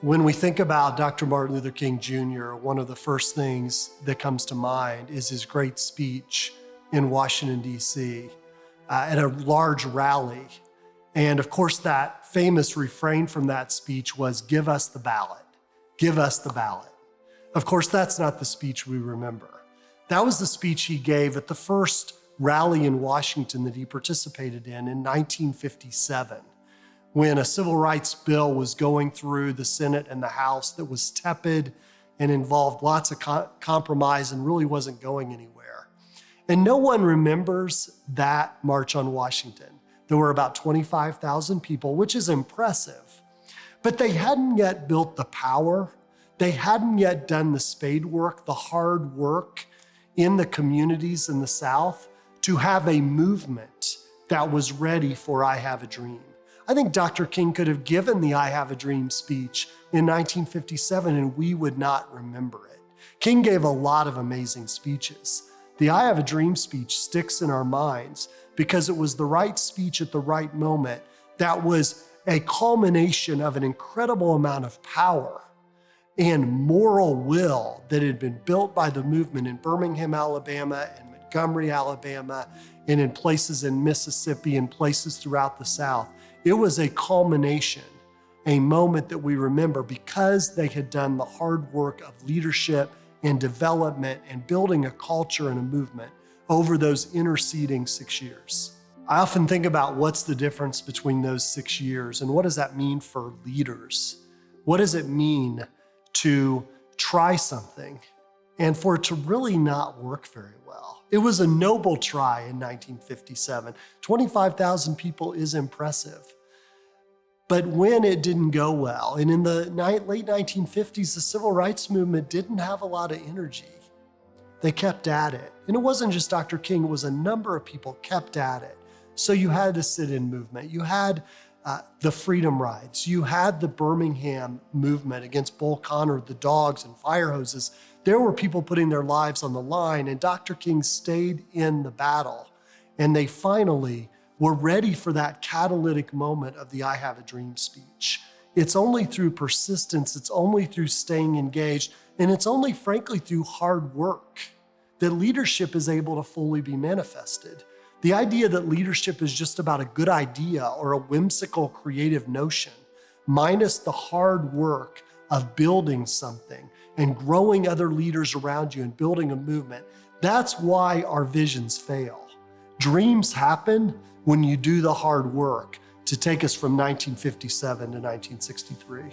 When we think about Dr. Martin Luther King Jr., one of the first things that comes to mind is his great speech in Washington, D.C. At a large rally. And of course, that famous refrain from that speech was, "Give us the ballot, give us the ballot." Of course, that's not the speech we remember. That was the speech he gave at the first rally in Washington that he participated in 1957. When a civil rights bill was going through the Senate and the House that was tepid and involved lots of compromise and really wasn't going anywhere. And no one remembers that March on Washington. There were about 25,000 people, which is impressive, but they hadn't yet built the power. They hadn't yet done the spade work, the hard work in the communities in the South to have a movement that was ready for I Have a Dream. I think Dr. King could have given the I Have a Dream speech in 1957 and we would not remember it. King gave a lot of amazing speeches. The I Have a Dream speech sticks in our minds because it was the right speech at the right moment that was a culmination of an incredible amount of power and moral will that had been built by the movement in Birmingham, Alabama, and Montgomery, Alabama, and in places in Mississippi and places throughout the South. It was a culmination, a moment that we remember because they had done the hard work of leadership and development and building a culture and a movement over those interceding 6 years. I often think about what's the difference between those 6 years and what does that mean for leaders? What does it mean to try something and for it to really not work very well? It was a noble try in 1957. 25,000 people is impressive. But when it didn't go well, and in the late 1950s, the civil rights movement didn't have a lot of energy. They kept at it. And it wasn't just Dr. King, it was a number of people kept at it. So you had the sit-in movement. You had the freedom rides. You had the Birmingham movement against Bull Connor, the dogs and fire hoses. There were people putting their lives on the line, and Dr. King stayed in the battle. And they finally were ready for that catalytic moment of the I Have a Dream speech. It's only through persistence, it's only through staying engaged, and it's only, frankly, through hard work that leadership is able to fully be manifested. The idea that leadership is just about a good idea or a whimsical creative notion, minus the hard work of building something and growing other leaders around you and building a movement, that's why our visions fail. Dreams happen when you do the hard work to take us from 1957 to 1963.